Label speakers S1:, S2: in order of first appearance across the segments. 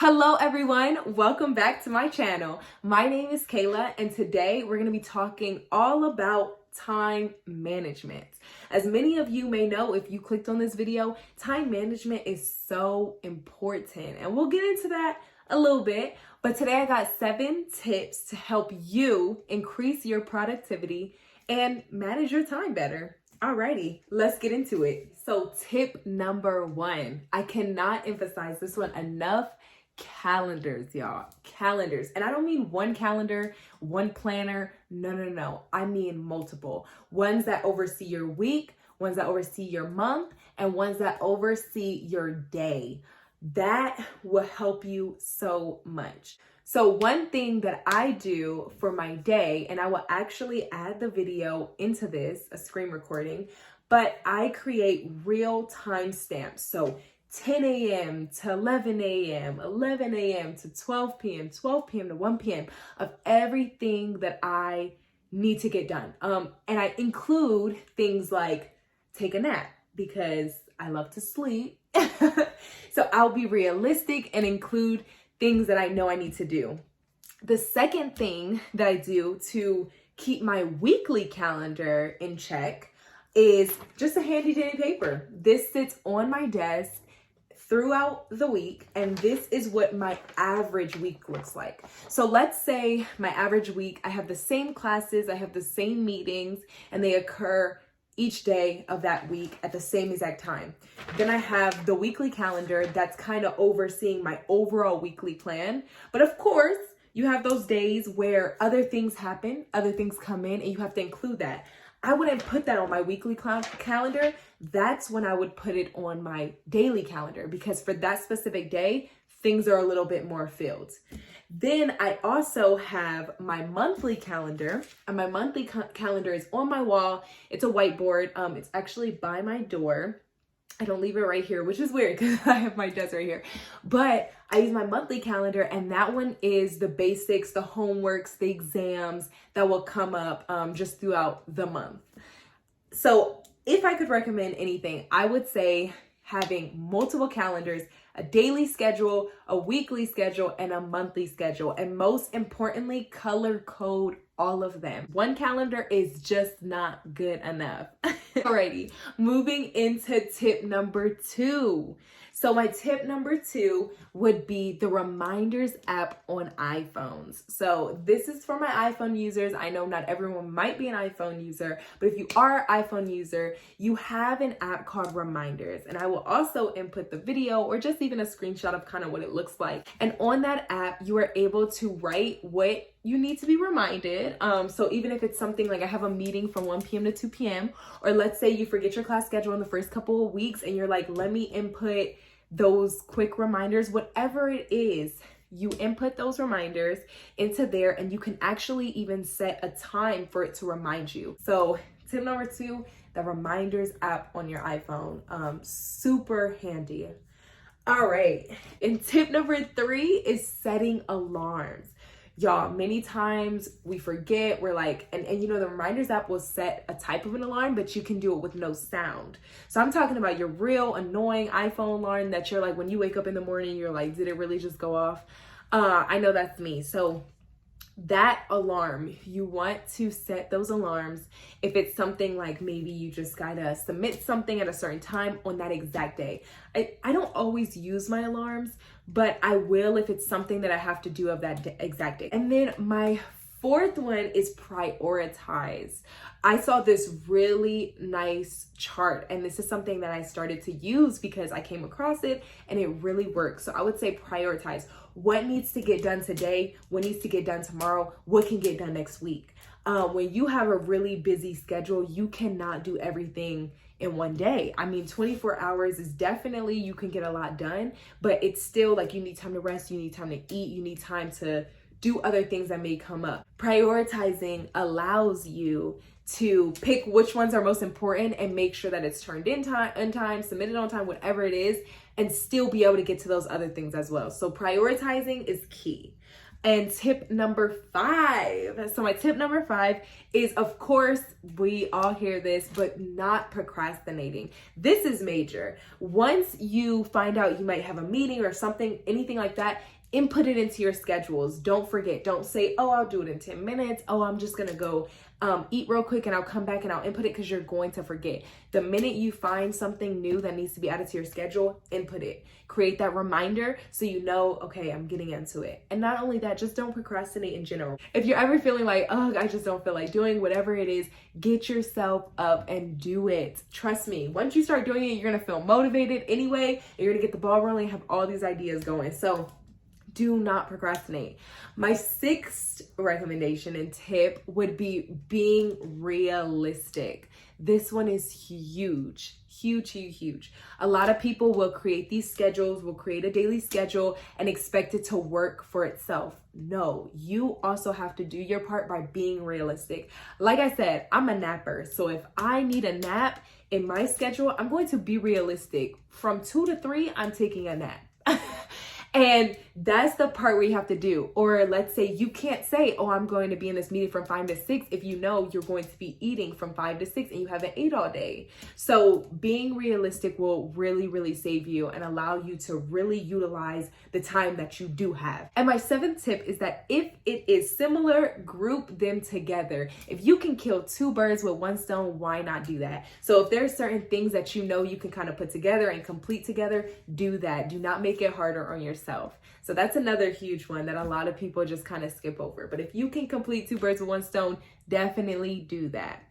S1: Hello everyone, welcome back to my channel. My name is Kayla and today we're going to be talking all about time management. As many of you may know, if you clicked on this video, time management is so important and we'll get into that a little bit. But today I got 7 tips to help you increase your productivity and manage your time better. Alrighty, let's get into it. So tip number 1, I cannot emphasize this one enough. Calendars, y'all. Calendars. And I don't mean one calendar, one planner. No. I mean multiple. Ones that oversee your week, ones that oversee your month, and ones that oversee your day. That will help you so much. So one thing that I do for my day, and I will actually add the video into this, a screen recording, but I create real time stamps. So 10 a.m. to 11 a.m., 11 a.m. to 12 p.m., 12 p.m. to 1 p.m. of everything that I need to get done. And I include things like take a nap because I love to sleep. So I'll be realistic and include things that I know I need to do. The second thing that I do to keep my weekly calendar in check is just a handy dandy paper. This sits on my desk throughout the week, and this is what my average week looks like. So let's say my average week, I have the same classes, I have the same meetings, and they occur each day of that week at the same exact time. Then I have the weekly calendar that's kind of overseeing my overall weekly plan. But of course, you have those days where other things happen, other things come in, and you have to include that. I wouldn't put that on my weekly calendar. That's when I would put it on my daily calendar because for that specific day, things are a little bit more filled. Then I also have my monthly calendar, and my monthly calendar is on my wall. It's a whiteboard. It's actually by my door. I don't leave it right here, which is weird because I have my desk right here. But I use my monthly calendar, and that one is the basics, the homeworks, the exams that will come up just throughout the month. So if I could recommend anything, I would say having multiple calendars, a daily schedule, a weekly schedule, and a monthly schedule. And most importantly, color code all of them. One calendar is just not good enough. Alrighty, moving into tip number 2. So my tip number 2 would be the reminders app on iPhones. So this is for my iPhone users. I know not everyone might be an iPhone user, but if you are an iPhone user, you have an app called Reminders. And I will also input the video or just even a screenshot of kind of what it looks like. And on that app, you are able to write what you need to be reminded. So even if it's something like I have a meeting from 1 p.m. to 2 p.m., or let's say you forget your class schedule in the first couple of weeks and you're like, let me input those quick reminders, whatever it is, you input those reminders into there and you can actually even set a time for it to remind you. So tip number 2, the Reminders app on your iPhone, super handy. All right, and tip number 3 is setting alarms. Y'all, many times we forget, we're like, and you know, the Reminders app will set a type of an alarm, but you can do it with no sound. So I'm talking about your real annoying iPhone alarm that you're like, when you wake up in the morning, you're like, did it really just go off? I know that's me. So that alarm, you want to set those alarms if it's something like maybe you just gotta submit something at a certain time on that exact day. I don't always use my alarms, but I will if it's something that I have to do of that exact day. And then my 4th one is prioritize. I saw this really nice chart, and this is something that I started to use because I came across it and it really works. So I would say prioritize. What needs to get done today? What needs to get done tomorrow? What can get done next week? When you have a really busy schedule, you cannot do everything in one day. I mean, 24 hours is definitely, you can get a lot done, but it's still like you need time to rest, you need time to eat, you need time to do other things that may come up. Prioritizing allows you to pick which ones are most important and make sure that it's turned in time, submitted on time, whatever it is, and still be able to get to those other things as well. So prioritizing is key. And tip number 5. So my tip number 5 is, of course, we all hear this, but not procrastinating. This is major. Once you find out you might have a meeting or something, anything like that, input it into your schedules. Don't forget. Don't say, oh, I'll do it in 10 minutes. Oh, I'm just going to go eat real quick and I'll come back and I'll input it, because you're going to forget. The minute you find something new that needs to be added to your schedule, input it. Create that reminder so you know, okay, I'm getting into it. And not only that, just don't procrastinate in general. If you're ever feeling like, oh, I just don't feel like doing whatever it is, get yourself up and do it. Trust me, once you start doing it, you're going to feel motivated anyway. And you're going to get the ball rolling and have all these ideas going. So do not procrastinate. My 6th recommendation and tip would be being realistic. This one is huge, huge, huge, huge. A lot of people will create these schedules, will create a daily schedule and expect it to work for itself. No, you also have to do your part by being realistic. Like I said, I'm a napper. So if I need a nap in my schedule, I'm going to be realistic. From 2 to 3, I'm taking a nap. And that's the part where you have to do. Or let's say you can't say, oh, I'm going to be in this meeting from 5 to 6 if you know you're going to be eating from 5 to 6 and you haven't ate all day. So being realistic will really, really save you and allow you to really utilize the time that you do have. And my 7th tip is that if it is similar, group them together. If you can kill 2 birds with 1 stone, why not do that? So if there's certain things that you know you can kind of put together and complete together, do that. Do not make it harder on yourself. So that's another huge one that a lot of people just kind of skip over. But if you can complete 2 birds with 1 stone, definitely do that.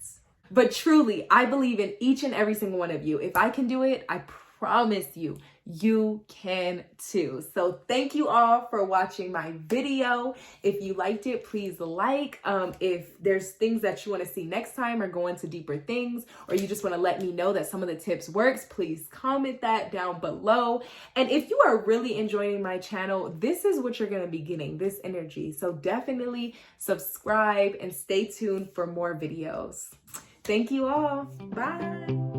S1: But truly, I believe in each and every single one of you. If I can do it, I promise you, you can too. So thank you all for watching my video. If you liked it, please like. If there's things that you want to see next time or go into deeper things, or you just want to let me know that some of the tips works, please comment that down below. And if you are really enjoying my channel, this is what you're going to be getting, this energy. So definitely subscribe and stay tuned for more videos. Thank you all. Bye.